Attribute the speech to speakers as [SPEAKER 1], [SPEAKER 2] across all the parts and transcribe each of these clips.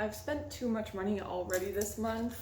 [SPEAKER 1] I've spent too much money already this month,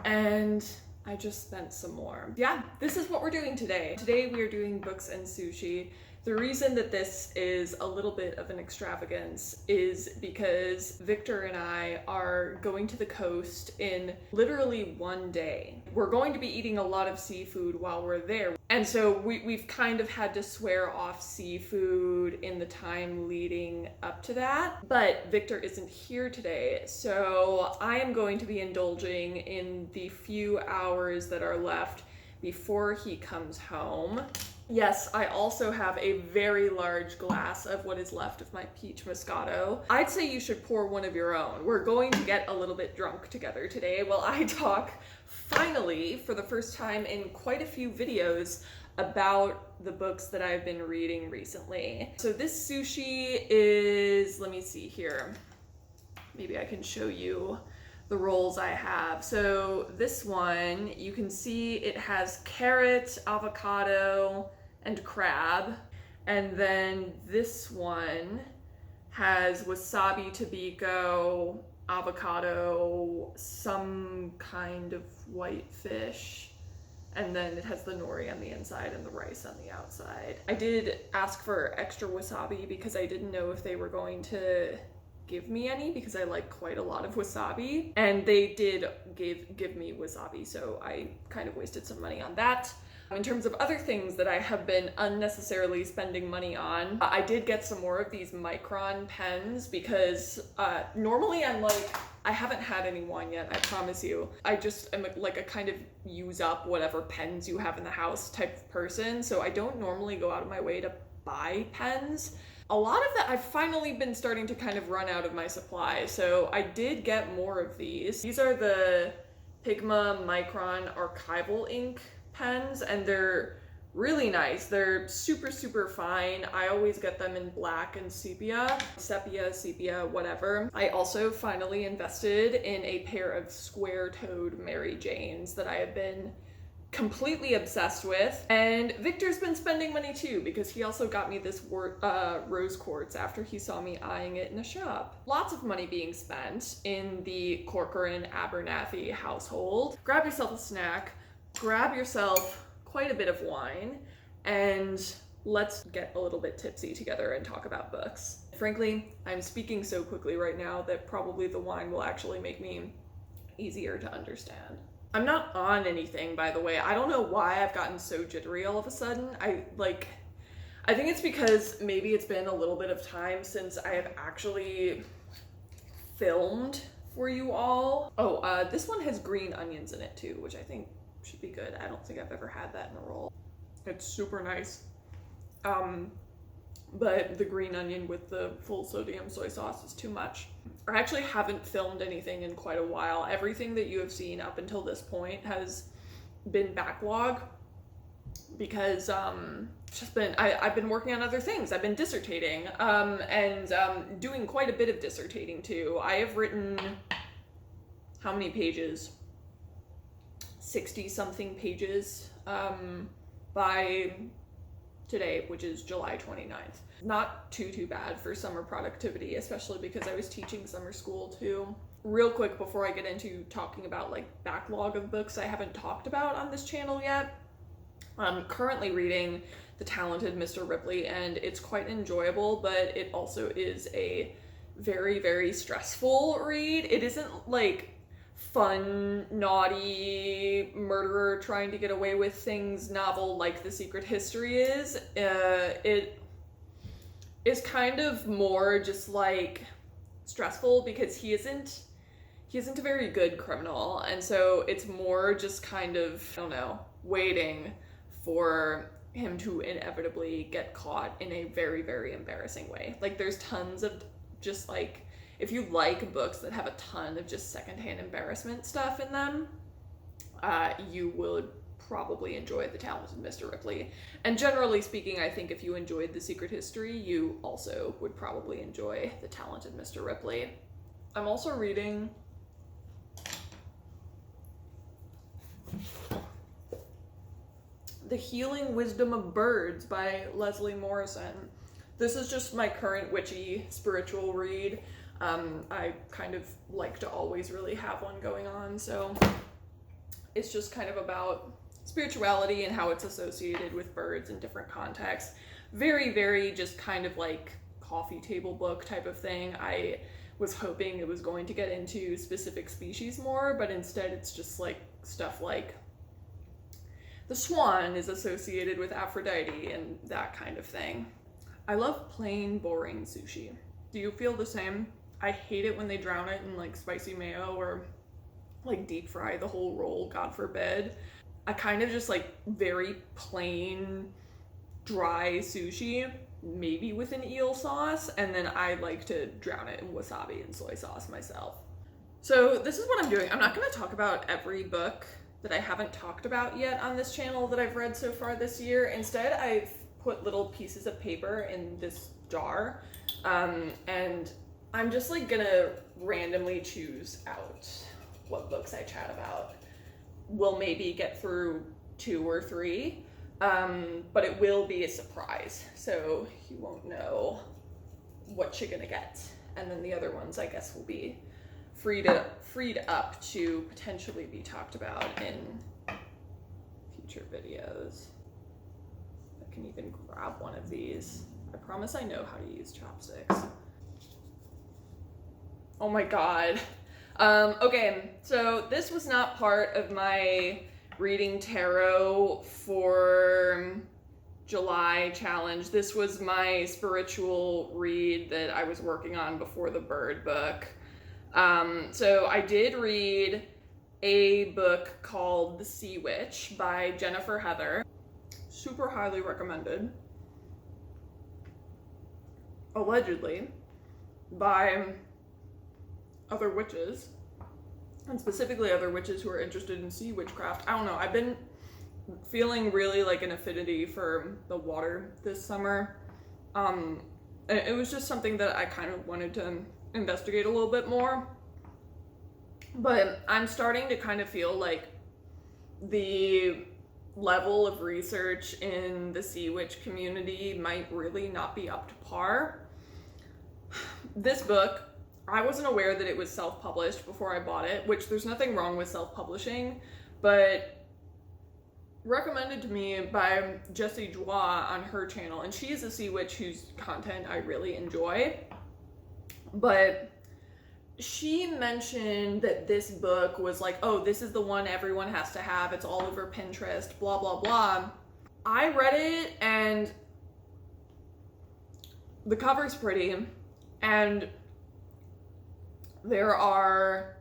[SPEAKER 1] and I just spent some more. Yeah, this is what we're doing today. Today we are doing books and sushi. The reason that this is a little bit of an extravagance is because Victor and I are going to the coast in literally one day. We're going to be eating a lot of seafood while we're there. And so we've kind of had to swear off seafood in the time leading up to that. But Victor isn't here today, so I am going to be indulging in the few hours that are left before he comes home. Yes, I also have a very large glass of what is left of my peach moscato. I'd say you should pour one of your own. We're going to get a little bit drunk together today while I talk, finally, for the first time in quite a few videos, about the books that I've been reading recently. So this sushi is, let me see here. Maybe I can show you the rolls I have. So this one, you can see it has carrot, avocado, and crab. And then this one has wasabi, tobiko, avocado, some kind of white fish, and then it has the nori on the inside and the rice on the outside. I did ask for extra wasabi because I didn't know if they were going to give me any, because I like quite a lot of wasabi, and they did give me wasabi, so I kind of wasted some money on that. In terms of other things that I have been unnecessarily spending money on, I did get some more of these Micron pens because normally I'm like, I haven't had any wine yet, I promise you. I just am like a kind of use up whatever pens you have in the house type of person, so I don't normally go out of my way to buy pens. A lot of that, I've finally been starting to kind of run out of my supply, so I did get more of these. These are the Pigma Micron Archival ink pens, and they're really nice. They're super, super fine. I always get them in black and sepia, whatever. I also finally invested in a pair of square-toed Mary Janes that I have been completely obsessed with, and Victor's been spending money too, because he also got me this rose quartz after he saw me eyeing it in a shop. Lots of money being spent in the Corcoran Abernathy household. Grab yourself a snack, grab yourself quite a bit of wine, and let's get a little bit tipsy together and talk about books. Frankly, I'm speaking so quickly right now that probably the wine will actually make me easier to understand. I'm not on anything, by the way. I don't know why I've gotten so jittery all of a sudden. I think it's because maybe it's been a little bit of time since I have actually filmed for you all. Oh, this one has green onions in it too, which I think should be good. I don't think I've ever had that in a roll. It's super nice. But the green onion with the full sodium soy sauce is too much. I actually haven't filmed anything in quite a while. Everything that you have seen up until this point has been backlog because just been I've been working on other things. I've been dissertating and doing quite a bit of dissertating too. I have written how many pages? 60 something pages by today, which is July 29th. Not too bad for summer productivity, especially because I was teaching summer school too. Real quick before I get into talking about like backlog of books I haven't talked about on this channel yet, I'm currently reading The Talented Mr. Ripley, and it's quite enjoyable, but it also is a very, very stressful read. It isn't like fun, naughty, murderer trying to get away with things novel like The Secret History is. It is kind of more just like stressful because he isn't a very good criminal, and so it's more just kind of, I don't know, waiting for him to inevitably get caught in a very, very embarrassing way. Like, there's tons of just like, if you like books that have a ton of just secondhand embarrassment stuff in them, you would probably enjoy The Talented Mr. Ripley. And generally speaking, I think if you enjoyed The Secret History, you also would probably enjoy The Talented Mr. Ripley. I'm also reading The Healing Wisdom of Birds by Leslie Morrison. This is just my current witchy spiritual read. I kind of like to always really have one going on, so it's just kind of about spirituality and how it's associated with birds in different contexts. Very, very just kind of like coffee table book type of thing. I was hoping it was going to get into specific species more, but instead it's just like stuff like the swan is associated with Aphrodite and that kind of thing. I love plain, boring sushi. Do you feel the same? I hate it when they drown it in like spicy mayo or like deep fry the whole roll, God forbid. I kind of just like very plain, dry sushi, maybe with an eel sauce, and then I like to drown it in wasabi and soy sauce myself. So this is what I'm doing. I'm not going to talk about every book that I haven't talked about yet on this channel that I've read so far this year. Instead, I've put little pieces of paper in this jar, and I'm just like gonna randomly choose out what books I chat about. We'll maybe get through 2 or 3, but it will be a surprise, so you won't know what you're gonna get. And then the other ones, I guess, will be freed up to potentially be talked about in future videos. I can even grab one of these. I promise I know how to use chopsticks. Oh my god. Okay, so this was not part of my reading tarot for July challenge. This was my spiritual read that I was working on before the bird book. So I did read a book called The Sea Witch by Jennifer Heather. Super highly recommended. Allegedly by other witches, and specifically other witches who are interested in sea witchcraft. I don't know, I've been feeling really like an affinity for the water this summer. It was just something that I kind of wanted to investigate a little bit more. But I'm starting to kind of feel like the level of research in the sea witch community might really not be up to par. This book, I wasn't aware that it was self-published before I bought it, which there's nothing wrong with self-publishing, but recommended to me by Jessie Joie on her channel, and she is a sea witch whose content I really enjoy. But she mentioned that this book was like, oh, this is the one everyone has to have, it's all over Pinterest, blah, blah, blah. I read it, and the cover's pretty, and there are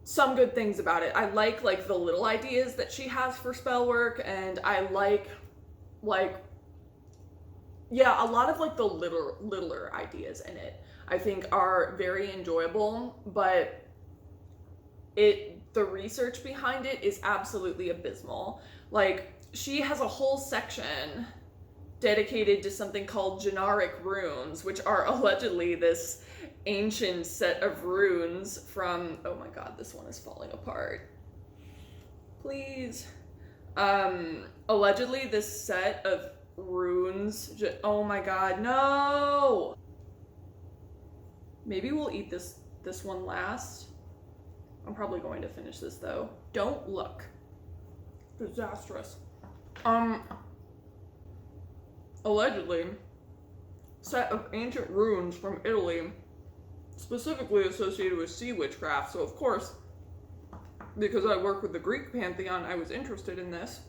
[SPEAKER 1] some good things about it. I like the little ideas that she has for spell work, and I like yeah, a lot of like the littler ideas in it I think are very enjoyable, but the research behind it is absolutely abysmal. Like, she has a whole section dedicated to something called generic runes, which are allegedly this ancient set of runes from, oh my god, this one is falling apart. Please. Allegedly this set of runes, oh my god, no! Maybe we'll eat this one last. I'm probably going to finish this though. Don't look. Disastrous. Allegedly, set of ancient runes from Italy, specifically associated with sea witchcraft. So of course, because I work with the Greek pantheon, I was interested in this.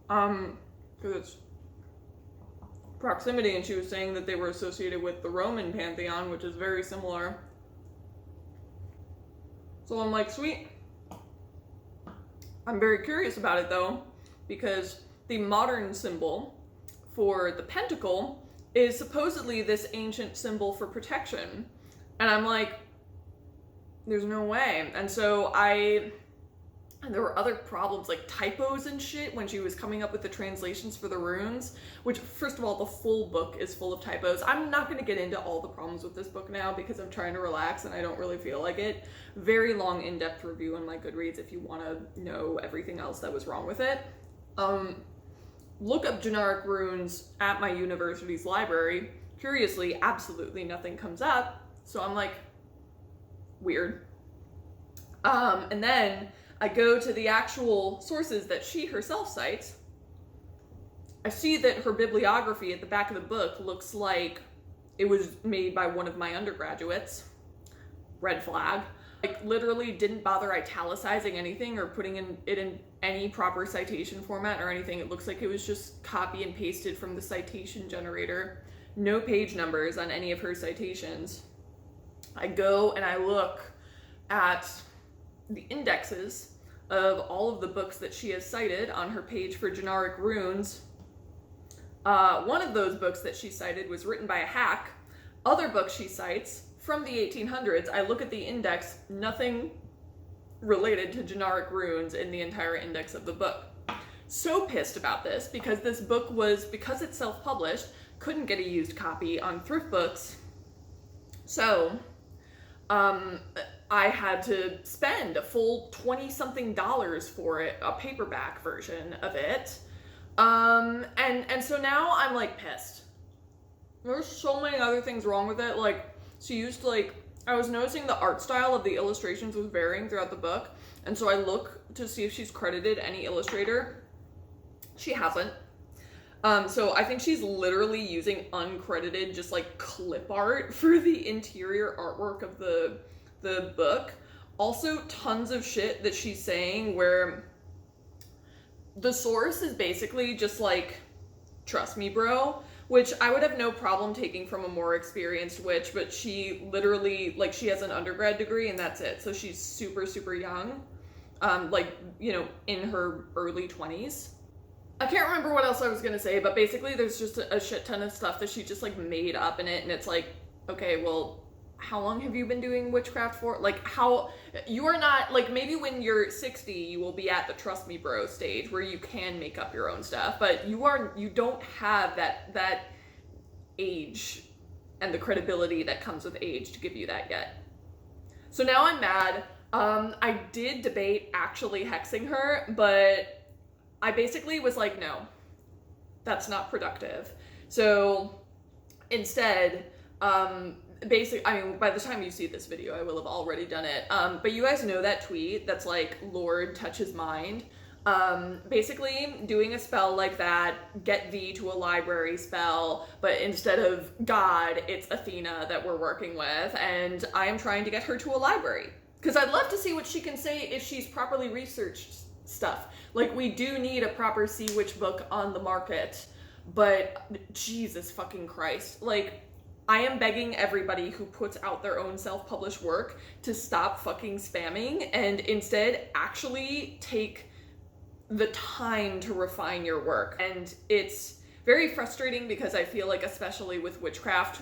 [SPEAKER 1] Because it's proximity, and she was saying that they were associated with the Roman pantheon, which is very similar. So I'm like, sweet. I'm very curious about it though, because the modern symbol for the pentacle is supposedly this ancient symbol for protection. And I'm like, there's no way. And so there were other problems like typos and shit when she was coming up with the translations for the runes, which, first of all, the full book is full of typos. I'm not going to get into all the problems with this book now because I'm trying to relax and I don't really feel like it. Very long in-depth review on my Goodreads if you want to know everything else that was wrong with it. Look up generic runes at my university's library. Curiously, absolutely nothing comes up. So I'm like, weird. And then I go to the actual sources that she herself cites. I see that her bibliography at the back of the book looks like it was made by one of my undergraduates. Red flag. Like, literally didn't bother italicizing anything or putting it in any proper citation format or anything. It looks like it was just copy and pasted from the citation generator. No page numbers on any of her citations. I go and I look at the indexes of all of the books that she has cited on her page for generic runes. One of those books that she cited was written by a hack. Other books she cites from the 1800s, I look at the index, nothing related to generic runes in the entire index of the book. So pissed about this because this book was, because it's self-published, couldn't get a used copy on thrift books. So I had to spend a full $20-something for it, a paperback version of it. And so now I'm like pissed. There's so many other things wrong with it. Like, she used like, I was noticing the art style of the illustrations was varying throughout the book. And so I look to see if she's credited any illustrator. She hasn't. So I think she's literally using uncredited, just like clip art for the interior artwork of the book. Also, tons of shit that she's saying where the source is basically just like, trust me, bro, which I would have no problem taking from a more experienced witch, but she literally, like, she has an undergrad degree and that's it. So she's super, super young, like, you know, in her early 20s. I can't remember what else I was gonna say, but basically there's just a shit ton of stuff that she just like made up in it, and it's like, okay, well, how long have you been doing witchcraft for? Like, how, you are not, like, maybe when you're 60, you will be at the trust me bro stage where you can make up your own stuff, but you don't have that age and the credibility that comes with age to give you that yet. So now I'm mad. I did debate actually hexing her, but I basically was like, no, that's not productive. So instead, basically, I mean, by the time you see this video, I will have already done it. But you guys know that tweet that's like, Lord, touch his mind. Basically, doing a spell like that, get thee to a library spell, but instead of God, it's Athena that we're working with, and I am trying to get her to a library. Because I'd love to see what she can say if she's properly researched stuff. Like, we do need a proper Sea Witch book on the market, but Jesus fucking Christ. Like, I am begging everybody who puts out their own self-published work to stop fucking spamming and instead actually take the time to refine your work. And it's very frustrating because I feel like, especially with witchcraft,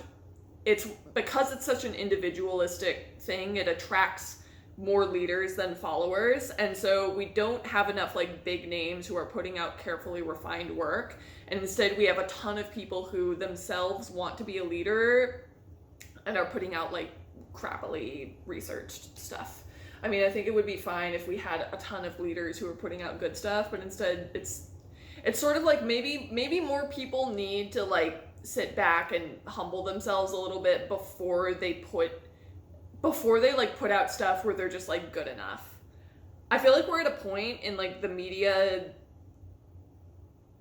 [SPEAKER 1] it's because it's such an individualistic thing, it attracts more leaders than followers, and so we don't have enough like big names who are putting out carefully refined work, and instead we have a ton of people who themselves want to be a leader and are putting out like crappily researched stuff. I mean, I think it would be fine if we had a ton of leaders who are putting out good stuff, but instead it's sort of like maybe more people need to like sit back and humble themselves a little bit before they put out stuff where they're just like good enough. I feel like we're at a point in like the media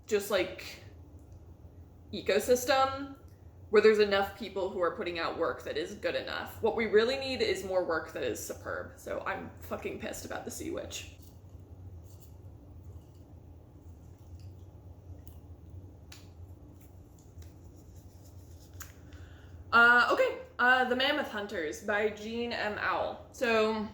[SPEAKER 1] just like ecosystem where there's enough people who are putting out work that is good enough. What we really need is more work that is superb. So I'm fucking pissed about the Sea Witch. Okay, The Mammoth Hunters by Jean M. Auel. So,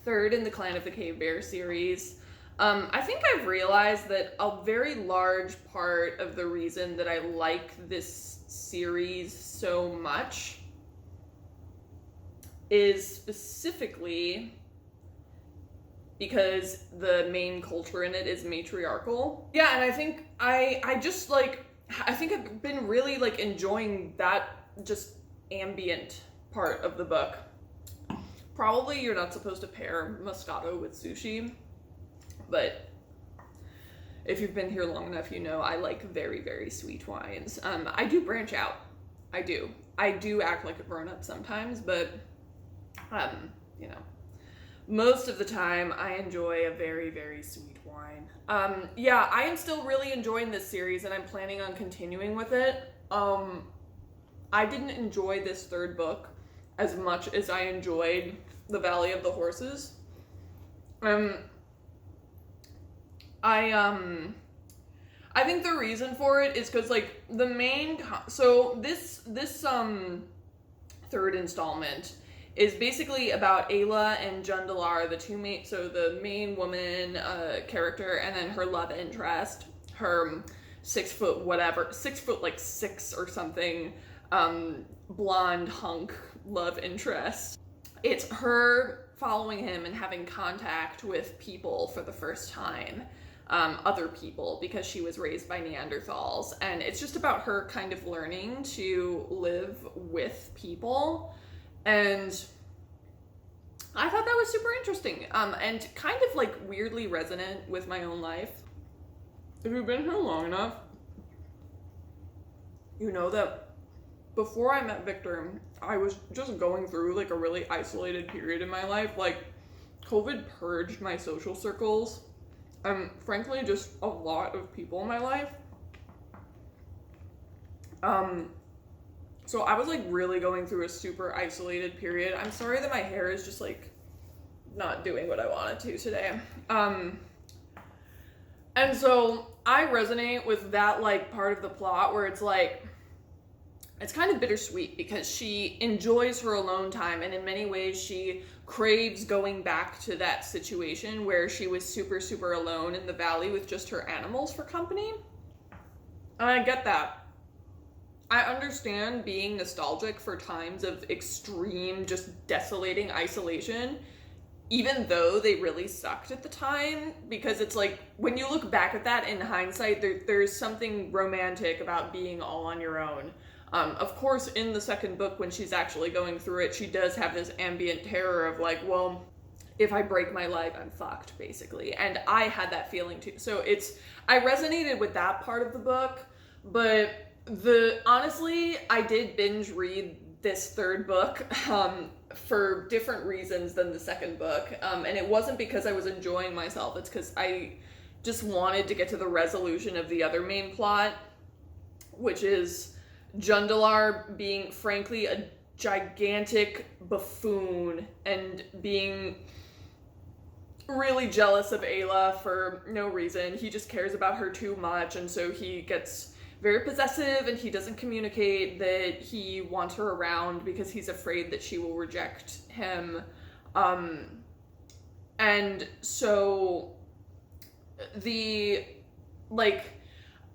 [SPEAKER 1] third in the Clan of the Cave Bear series. I think I've realized that a very large part of the reason that I like this series so much is specifically because the main culture in it is matriarchal. Yeah, and I think I just like, I think I've been really like enjoying that just ambient part of the book. Probably you're not supposed to pair Moscato with sushi, but if you've been here long enough, you know I like very, very sweet wines. I do branch out. I do act like a grown-up sometimes, but, you know, most of the time I enjoy a very, very sweet wine. Yeah, I am still really enjoying this series, and I'm planning on continuing with it. I didn't enjoy this third book as much as I enjoyed The Valley of the Horses. I think the reason for it is because, like, the main, so this third installment is basically about Ayla and Jundalar, the two main, so the main woman character, and then her love interest, her 6 foot whatever, 6 foot like 6 or something, blonde hunk love interest. It's her following him and having contact with people for the first time. Other people, because she was raised by Neanderthals, and it's just about her kind of learning to live with people, and I thought that was super interesting, and kind of like weirdly resonant with my own life. If you've been here long enough, you know that before I met Victor, I was just going through like a really isolated period in my life. Like, COVID purged my social circles. Frankly, just a lot of people in my life. So I was like really going through a super isolated period. I'm sorry that my hair is just like not doing what I wanted to today. And so I resonate with that like part of the plot where it's like, it's kind of bittersweet because she enjoys her alone time, and in many ways she craves going back to that situation where she was super, super alone in the valley with just her animals for company. And I get that. I understand being nostalgic for times of extreme, just desolating isolation, even though they really sucked at the time, because it's like, when you look back at that in hindsight, there's something romantic about being all on your own. Of course, in the second book, when she's actually going through it, she does have this ambient terror of like, well, if I break my leg, I'm fucked, basically. And I had that feeling too. So I resonated with that part of the book, but honestly, I did binge read this third book, for different reasons than the second book. And it wasn't because I was enjoying myself. It's because I just wanted to get to the resolution of the other main plot, which is Jundalar being, frankly, a gigantic buffoon and being really jealous of Ayla for no reason. He just cares about her too much, and so he gets very possessive, and he doesn't communicate that he wants her around because he's afraid that she will reject him. And so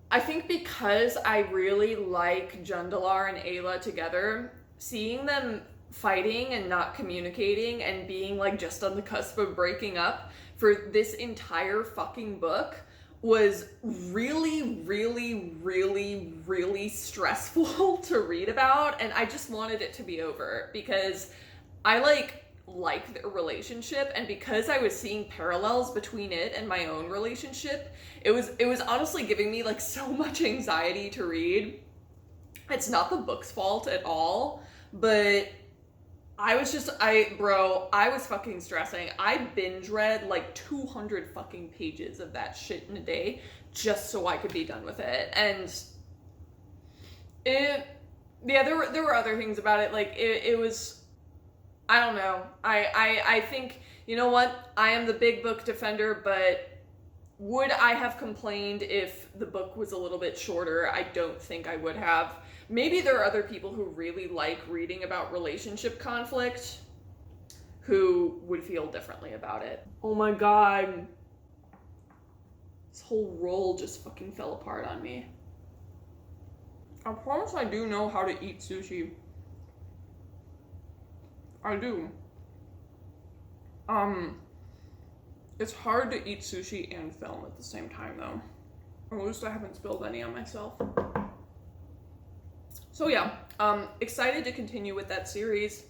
[SPEAKER 1] I think because I really like Jundalar and Ayla together, seeing them fighting and not communicating and being like just on the cusp of breaking up for this entire fucking book was really, really, really, really stressful to read about, and I just wanted it to be over because I like their relationship, and because I was seeing parallels between it and my own relationship, it was honestly giving me like so much anxiety to read. It's not the book's fault at all, but I was fucking stressing. I binge read like 200 fucking pages of that shit in a day just so I could be done with it. And there were other things about it. Like it was, I don't know. I think, you know what? I am the big book defender, but would I have complained if the book was a little bit shorter? I don't think I would have. Maybe there are other people who really like reading about relationship conflict who would feel differently about it. Oh my god. This whole roll just fucking fell apart on me. I promise I do know how to eat sushi. I do. It's hard to eat sushi and film at the same time though. Or at least I haven't spilled any on myself. So yeah, excited to continue with that series.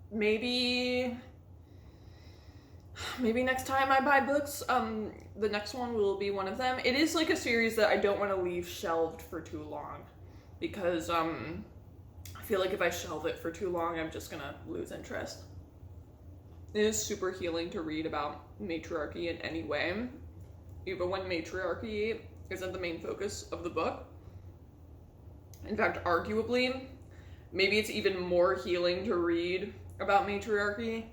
[SPEAKER 1] Maybe maybe next time I buy books, the next one will be one of them. It is like a series that I don't want to leave shelved for too long, because I feel like if I shelve it for too long, I'm just gonna lose interest. It is super healing to read about matriarchy in any way, even when matriarchy isn't the main focus of the book. In fact, arguably, maybe it's even more healing to read about matriarchy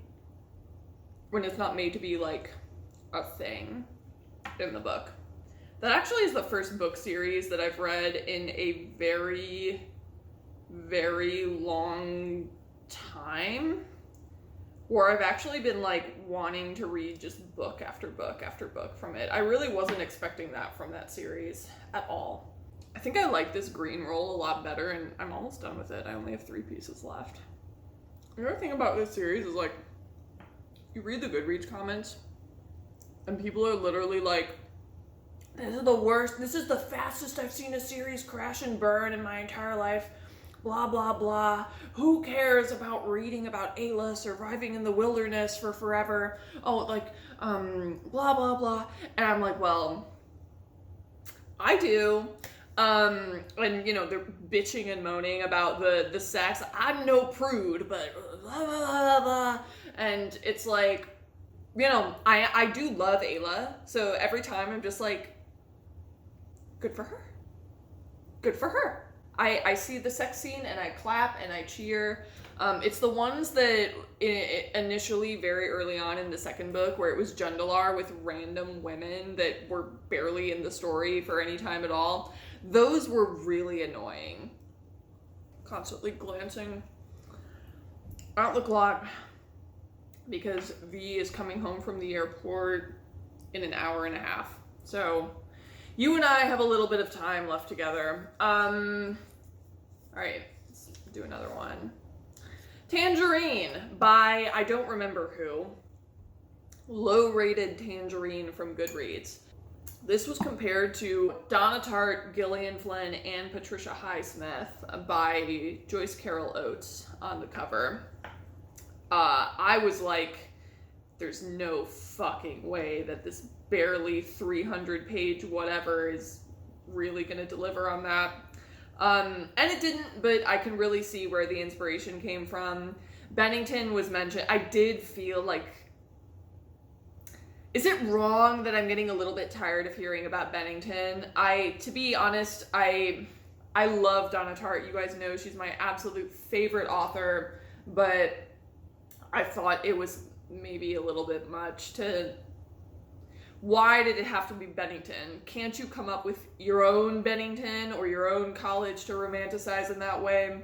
[SPEAKER 1] when it's not made to be like a thing in the book. That actually is the first book series that I've read in a very, very long time where I've actually been like wanting to read just book after book after book from it. I really wasn't expecting that from that series at all. I think I like this green roll a lot better, and I'm almost done with it. I only have 3 pieces left. The other thing about this series is like, you read the Goodreads comments, and people are literally like, this is the worst, this is the fastest I've seen a series crash and burn in my entire life, blah, blah, blah. Who cares about reading about Ayla surviving in the wilderness for forever? Oh, like, blah, blah, blah. And I'm like, well, I do. And, you know, they're bitching and moaning about the sex. I'm no prude, but blah, blah, blah, blah. And it's like, you know, I do love Ayla. So every time I'm just like, good for her. Good for her. I see the sex scene and I clap and I cheer. It's the ones that initially, very early on in the second book, where it was Jundalar with random women that were barely in the story for any time at all. Those were really annoying. Constantly glancing at the clock because V is coming home from the airport in an hour and a half. So you and I have a little bit of time left together. All right, let's do another one. Tangerine by, I don't remember who. Low-rated Tangerine from Goodreads. This was compared to Donna Tartt, Gillian Flynn, and Patricia Highsmith by Joyce Carol Oates on the cover. I was like, there's no fucking way that this barely 300-page whatever is really gonna deliver on that. And it didn't, but I can really see where the inspiration came from. Bennington was mentioned. I did feel like, is it wrong that I'm getting a little bit tired of hearing about Bennington? To be honest, I love Donna Tartt. You guys know she's my absolute favorite author, but I thought it was maybe a little bit much to... Why did it have to be Bennington? Can't you come up with your own Bennington or your own college to romanticize in that way?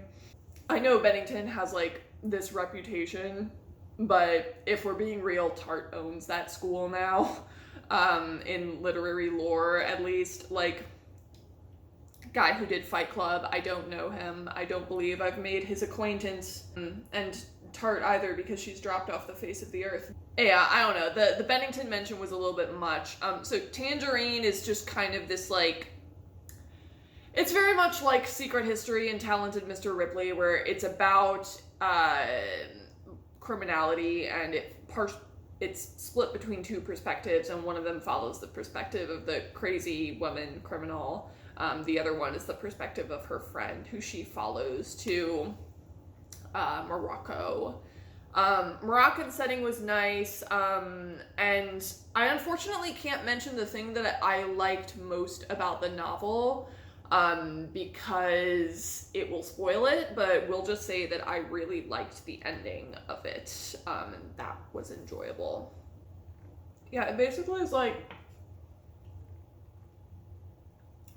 [SPEAKER 1] I know Bennington has like this reputation, but if we're being real, Tartt owns that school now, in literary lore at least. Like, guy who did Fight Club, I don't know him. I don't believe I've made his acquaintance, and Tartt either, because she's dropped off the face of the earth. Yeah, I don't know. The Bennington mention was a little bit much. So Tangerine is just kind of this like, it's very much like Secret History and Talented Mr. Ripley, where it's about criminality, and it's split between 2 perspectives, and one of them follows the perspective of the crazy woman criminal. The other one is the perspective of her friend, who she follows to Morocco. Moroccan setting was nice, and I unfortunately can't mention the thing that I liked most about the novel, because it will spoil it, but we'll just say that I really liked the ending of it, and that was enjoyable. Yeah, it basically is like,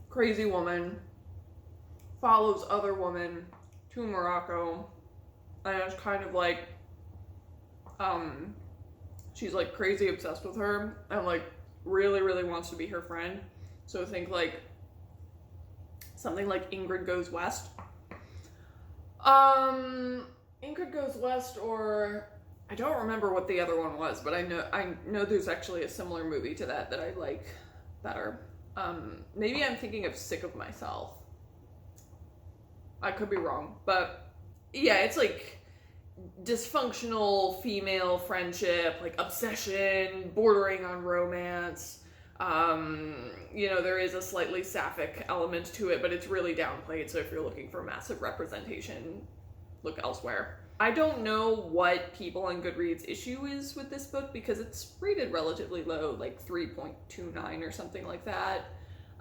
[SPEAKER 1] crazy woman follows other woman to Morocco, and it's kind of like, she's like crazy obsessed with her and like really, really wants to be her friend. So think like something like Ingrid Goes West. Ingrid Goes West, or I don't remember what the other one was, but I know there's actually a similar movie to that I like better. Maybe I'm thinking of Sick of Myself. I could be wrong, but yeah, it's like, dysfunctional female friendship, like obsession, bordering on romance. There is a slightly sapphic element to it, but it's really downplayed, so if you're looking for massive representation, look elsewhere. I don't know what people on Goodreads' issue is with this book because it's rated relatively low, like 3.29 or something like that.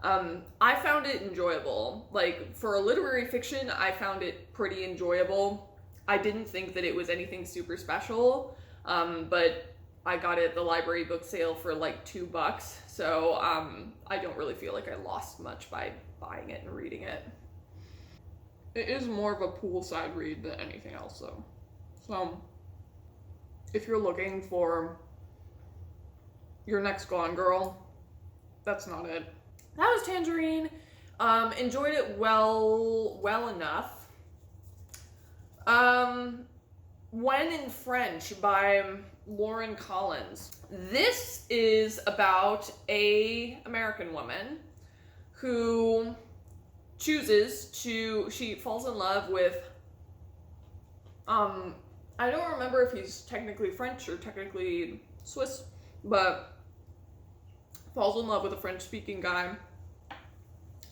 [SPEAKER 1] I found it enjoyable. Like, for a literary fiction, I found it pretty enjoyable. I didn't think that it was anything super special, but I got it at the library book sale for like $2, so I don't really feel like I lost much by buying it and reading it. It is more of a poolside read than anything else, though. So, if you're looking for your next Gone Girl, that's not it. That was Tangerine. Enjoyed it well enough. When in French by Lauren Collins. This is about a American woman who she falls in love with, I don't remember if he's technically French or technically Swiss, but falls in love with a French-speaking guy,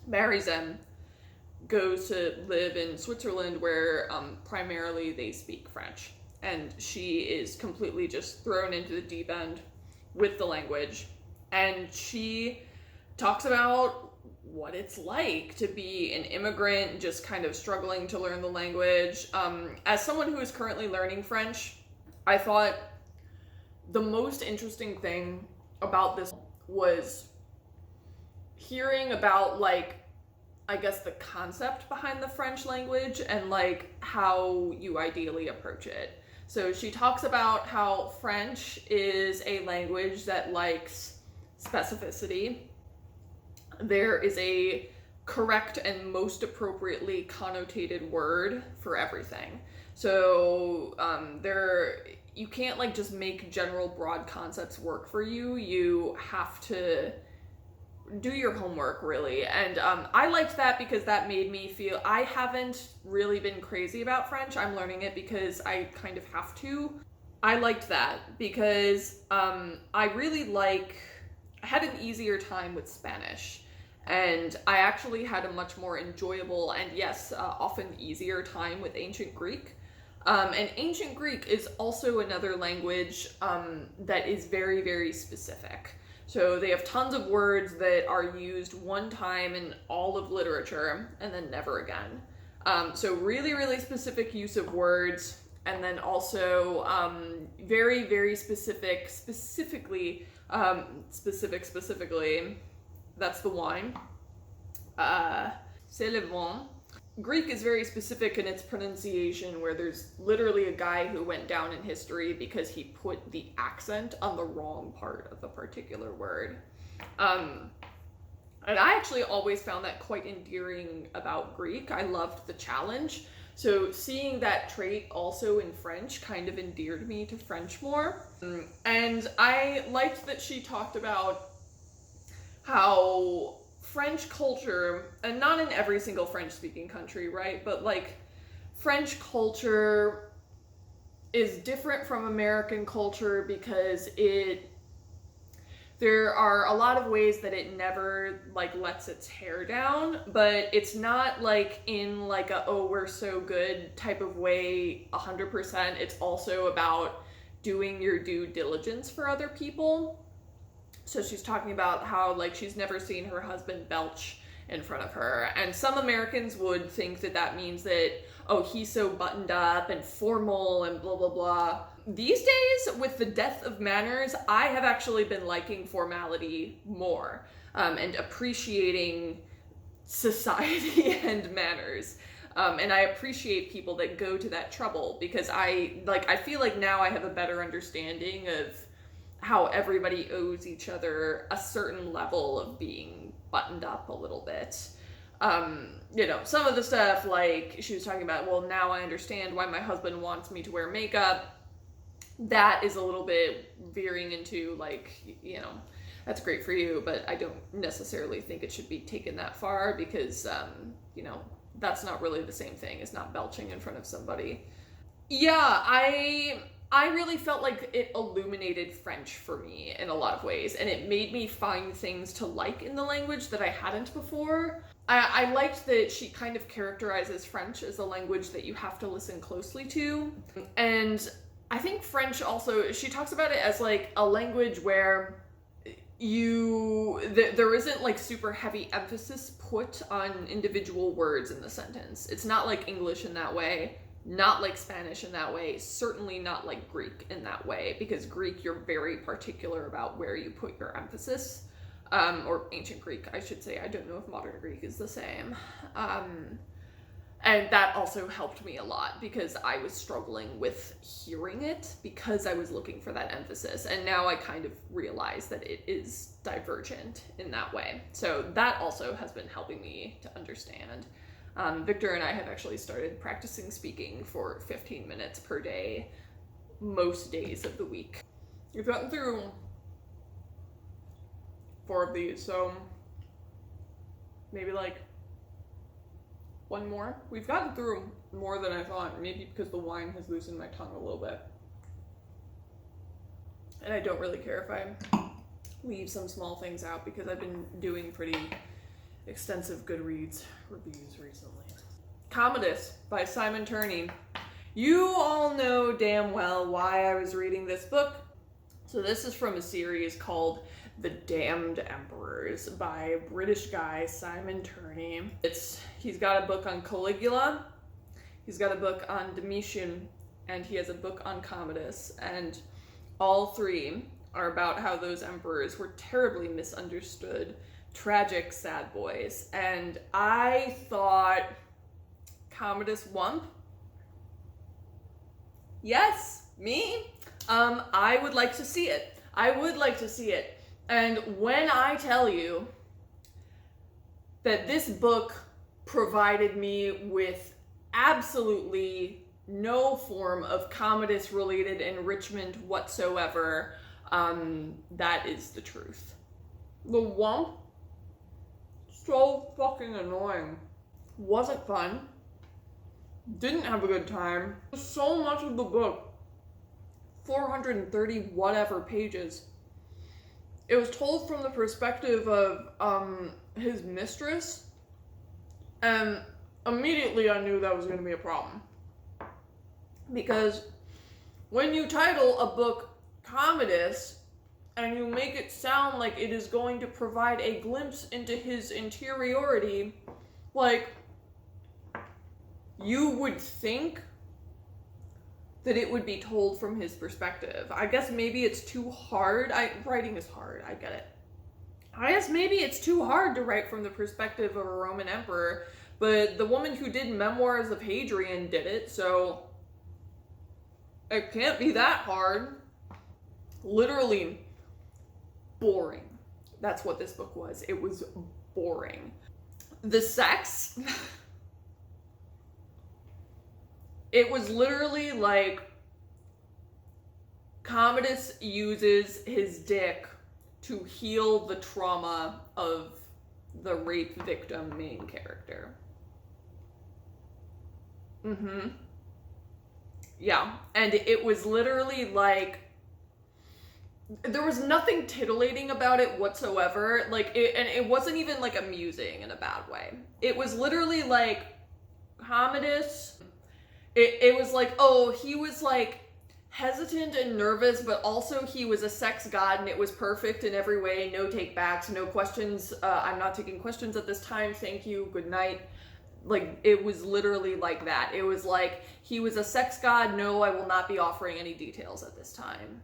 [SPEAKER 1] marries him, goes to live in Switzerland where primarily they speak French. And she is completely just thrown into the deep end with the language. And she talks about what it's like to be an immigrant, just kind of struggling to learn the language. As someone who is currently learning French, I thought the most interesting thing about this was hearing about, like, I guess the concept behind the French language and like how you ideally approach it. So she talks about how French is a language that likes specificity. There is a correct and most appropriately connotated word for everything. So you can't like just make general broad concepts work for you. You have to do your homework, really. And I liked that because that made me feel, I haven't really been crazy about French. I'm learning it because I kind of have to. I liked that because I had an easier time with Spanish. And I actually had a much more enjoyable and often easier time with ancient Greek. And ancient Greek is also another language that is very, very specific. So they have tons of words that are used one time in all of literature and then never again. So really, really specific use of words, and then also very, very specifically, that's the wine. C'est le vin. Greek is very specific in its pronunciation, where there's literally a guy who went down in history because he put the accent on the wrong part of a particular word. And I actually always found that quite endearing about Greek. I loved the challenge. So seeing that trait also in French kind of endeared me to French more. And I liked that she talked about how French culture, and not in every single French-speaking country, right? But like French culture is different from American culture because there are a lot of ways that it never like lets its hair down, but it's not like in like a, oh, we're so good type of way 100%. It's also about doing your due diligence for other people. So she's talking about how like she's never seen her husband belch in front of her. And some Americans would think that that means that, oh, he's so buttoned up and formal and blah, blah, blah. These days, with the death of manners, I have actually been liking formality more and appreciating society and manners. And I appreciate people that go to that trouble because I feel like now I have a better understanding of how everybody owes each other a certain level of being buttoned up a little bit. Some of the stuff, like she was talking about, well, now I understand why my husband wants me to wear makeup. That is a little bit veering into like, that's great for you, but I don't necessarily think it should be taken that far because, that's not really the same thing as not belching in front of somebody. Yeah, I really felt like it illuminated French for me in a lot of ways, and it made me find things to like in the language that I hadn't before. I liked that she kind of characterizes French as a language that you have to listen closely to. And I think French also, she talks about it as like a language where there isn't like super heavy emphasis put on individual words in the sentence. It's not like English in that way, not like Spanish in that way, certainly not like Greek in that way, because Greek, you're very particular about where you put your emphasis. Or ancient Greek, I should say. I don't know if modern Greek is the same. And that also helped me a lot because I was struggling with hearing it because I was looking for that emphasis. And now I kind of realize that it is divergent in that way. So that also has been helping me to understand. Victor and I have actually started practicing speaking for 15 minutes per day, most days of the week. We've gotten through 4 of these, so maybe like one more. We've gotten through more than I thought, maybe because the wine has loosened my tongue a little bit. And I don't really care if I leave some small things out because I've been doing pretty extensive Goodreads reviews recently. Commodus by Simon Turney. You all know damn well why I was reading this book. So this is from a series called The Damned Emperors by a British guy, Simon Turney. He's got a book on Caligula, he's got a book on Domitian, and he has a book on Commodus, and all 3 are about how those emperors were terribly misunderstood, tragic sad boys. And I thought Commodus Wump, yes, me, I would like to see it. I would like to see it. And when I tell you that this book provided me with absolutely no form of Commodus-related enrichment whatsoever, that is the truth. The Wump, so fucking annoying. Wasn't fun. Didn't have a good time. So much of the book, 430 whatever pages, it was told from the perspective of his mistress, and immediately I knew that was going to be a problem. Because when you title a book Commodus, and you make it sound like it is going to provide a glimpse into his interiority, like, you would think that it would be told from his perspective. I guess maybe it's too hard. Writing is hard, I get it. I guess maybe it's too hard to write from the perspective of a Roman emperor, but the woman who did Memoirs of Hadrian did it, so it can't be that hard. Literally boring. That's what this book was. It was boring. The sex... It was literally like Commodus uses his dick to heal the trauma of the rape victim main character. Yeah, and it was literally like, there was nothing titillating about it whatsoever. Like, and it wasn't even like amusing in a bad way. It was literally like Commodus. It was like, oh, he was like hesitant and nervous, but also he was a sex god and it was perfect in every way. No take-backs, no questions. I'm not taking questions at this time. Thank you. Good night. Like, it was literally like that. It was like, he was a sex god. No, I will not be offering any details at this time.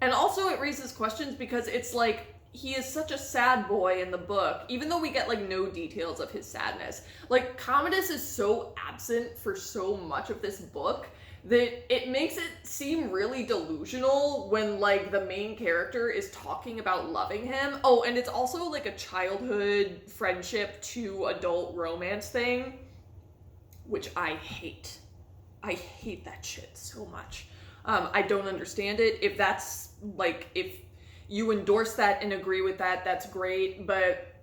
[SPEAKER 1] And also it raises questions because it's like, he is such a sad boy in the book, even though we get like no details of his sadness. Like, Commodus is so absent for so much of this book that it makes it seem really delusional when like the main character is talking about loving him. Oh, and it's also like a childhood friendship to adult romance thing, which I hate. I hate that shit so much. I don't understand it. If that's like, if you endorse that and agree with that, that's great, but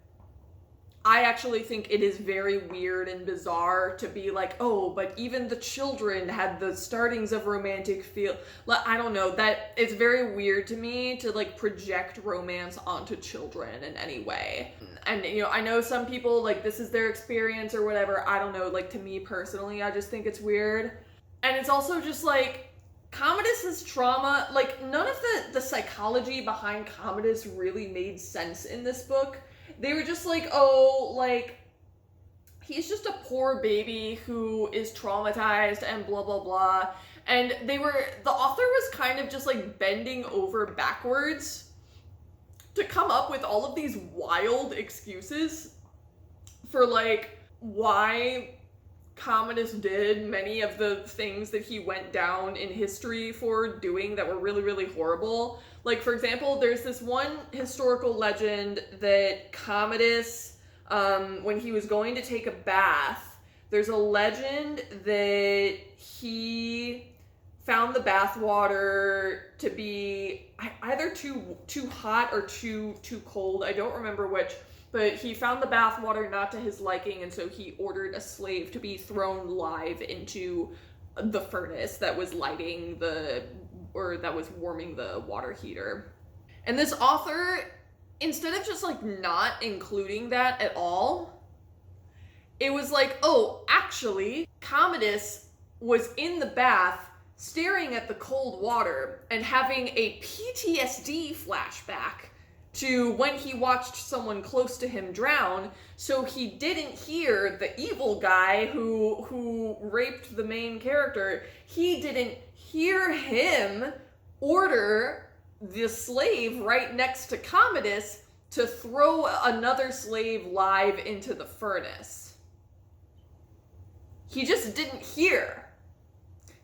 [SPEAKER 1] I actually think it is very weird and bizarre to be like, oh, but even the children had the startings of romantic feel. I don't know, that it's very weird to me to like project romance onto children in any way. And you know, I know some people like this is their experience or whatever. I don't know, like to me personally, I just think it's weird. And it's also just like Commodus's trauma, like none of the psychology behind Commodus really made sense in this book. They were just like, oh, like, he's just a poor baby who is traumatized and blah, blah, blah. And the author was kind of just like bending over backwards to come up with all of these wild excuses for like why Commodus did many of the things that he went down in history for doing that were really, really horrible. Like, for example, there's this one historical legend that Commodus, when he was going to take a bath, there's a legend that he found the bath water to be either too hot or too cold. I don't remember which. But he found the bath water not to his liking, and so he ordered a slave to be thrown live into the furnace that was warming the water heater. And this author, instead of just like not including that at all, it was like, oh, actually, Commodus was in the bath staring at the cold water and having a PTSD flashback to when he watched someone close to him drown, so he didn't hear the evil guy who raped the main character. He didn't hear him order the slave right next to Commodus to throw another slave live into the furnace. He just didn't hear.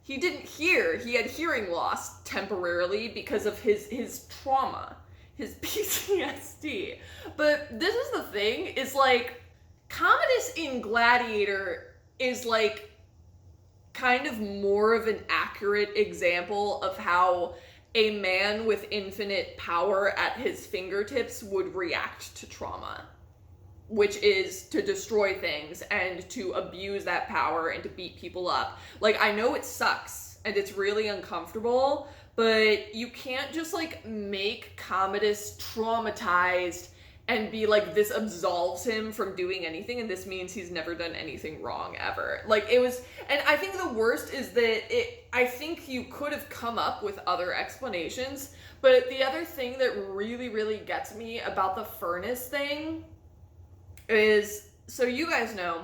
[SPEAKER 1] He didn't hear. He had hearing loss temporarily because of his trauma. His PTSD. But this is the thing, is like, Commodus in Gladiator is like kind of more of an accurate example of how a man with infinite power at his fingertips would react to trauma, which is to destroy things and to abuse that power and to beat people up. Like, I know it sucks and it's really uncomfortable, but you can't just like make Commodus traumatized and be like, this absolves him from doing anything and this means he's never done anything wrong ever. Like, it was, and I think the worst is that I think you could have come up with other explanations, but the other thing that really, really gets me about the furnace thing is, so you guys know,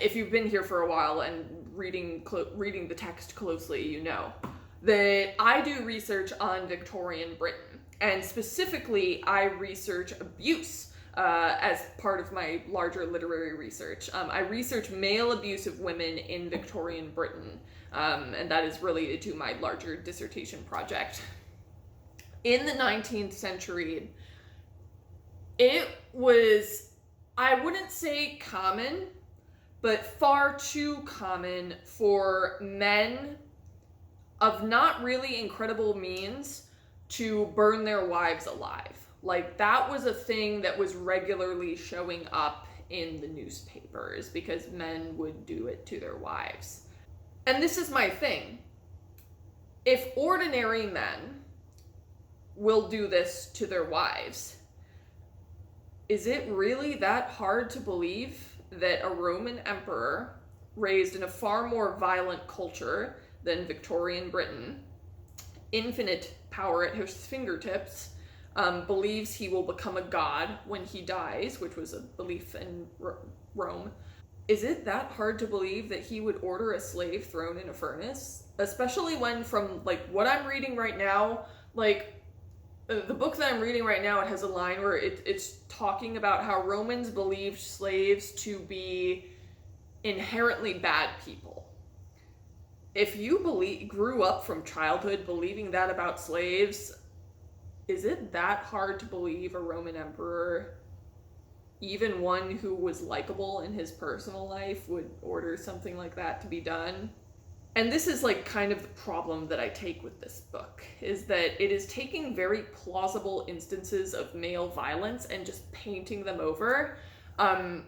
[SPEAKER 1] if you've been here for a while and reading the text closely, you know that I do research on Victorian Britain, and specifically I research abuse as part of my larger literary research. I research male abuse of women in Victorian Britain, and that is related to my larger dissertation project. In the 19th century, it was, I wouldn't say common, but far too common for men of not really incredible means to burn their wives alive. Like, that was a thing that was regularly showing up in the newspapers because men would do it to their wives. And this is my thing. If ordinary men will do this to their wives, is it really that hard to believe that a Roman emperor raised in a far more violent culture than Victorian Britain, infinite power at his fingertips, believes he will become a god when he dies, which was a belief in Rome? Is it that hard to believe that he would order a slave thrown in a furnace? Especially when, from like what I'm reading right now, like the book that I'm reading right now, it has a line where it's talking about how Romans believed slaves to be inherently bad people. If you grew up from childhood believing that about slaves, is it that hard to believe a Roman emperor, even one who was likable in his personal life, would order something like that to be done? And this is like kind of the problem that I take with this book, is that it is taking very plausible instances of male violence and just painting them over. I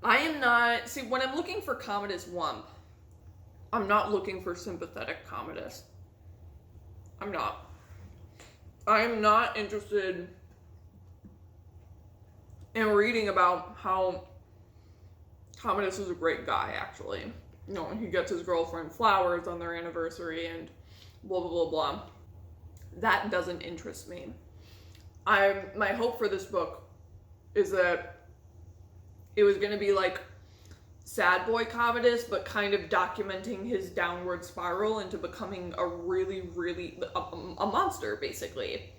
[SPEAKER 1] am not, see, when I'm looking for Commodus Wump, I'm not looking for sympathetic Commodus. I'm not. I'm not interested in reading about how Commodus is a great guy, actually. You know, he gets his girlfriend flowers on their anniversary and blah, blah, blah, blah. That doesn't interest me. My hope for this book is that it was going to be like Sad Boy Commodus, but kind of documenting his downward spiral into becoming a really, really, a monster, basically.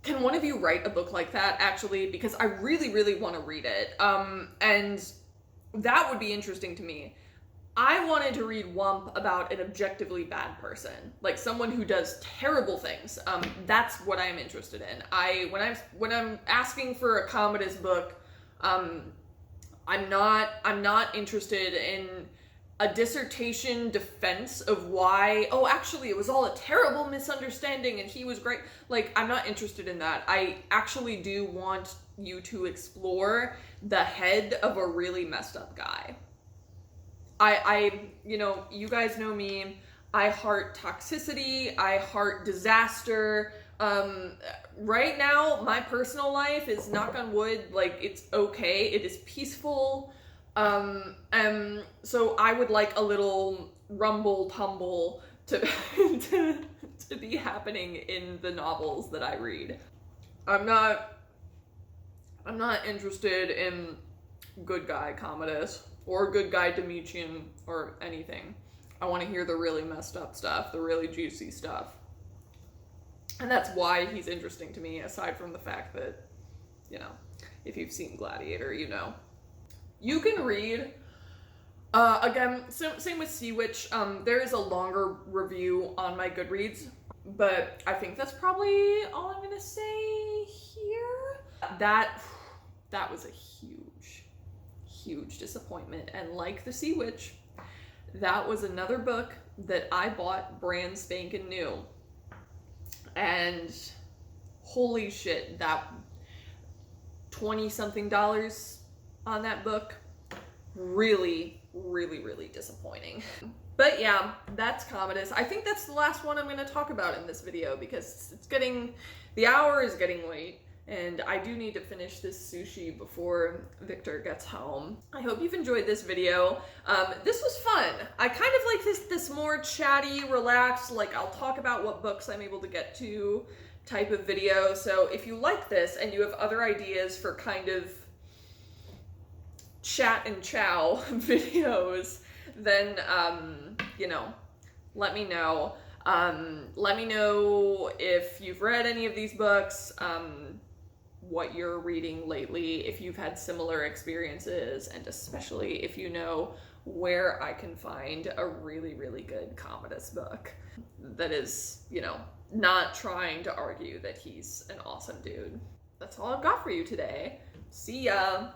[SPEAKER 1] Can one of you write a book like that, actually? Because I really, really want to read it. And that would be interesting to me. I wanted to read Wump about an objectively bad person, like someone who does terrible things. That's what I'm interested in. When I'm asking for a Commodus book, I'm not interested in a dissertation defense of why, oh, actually, it was all a terrible misunderstanding and he was great. Like, I'm not interested in that. I actually do want you to explore the head of a really messed up guy. You know, you guys know me. I heart toxicity. I heart disaster. Right now, my personal life is, knock on wood, like, it's okay. It is peaceful. So I would like a little rumble tumble to to be happening in the novels that I read. I'm not interested in good guy Commodus or good guy Domitian or anything. I want to hear the really messed up stuff, the really juicy stuff. And that's why he's interesting to me, aside from the fact that, you know, if you've seen Gladiator, you know. You can read, again, same with Sea Witch. There is a longer review on my Goodreads, but I think that's probably all I'm gonna say here. That was a huge disappointment. And like the Sea Witch, that was another book that I bought brand spanking new. And holy shit, that $20-something on that book, really disappointing. But yeah, that's Commodus. I think that's the last one I'm going to talk about in this video because the hour is getting late and I do need to finish this sushi before Victor gets home. I hope you've enjoyed this video. This was fun. I kind of like this more chatty, relaxed, like I'll talk about what books I'm able to get to type of video. So if you like this and you have other ideas for kind of chat and chow videos, then, you know, let me know. Let me know if you've read any of these books, what you're reading lately, if you've had similar experiences, and especially if you know where I can find a really good Commodus book that is, you know, not trying to argue that he's an awesome dude. That's all I've got for you today. See ya!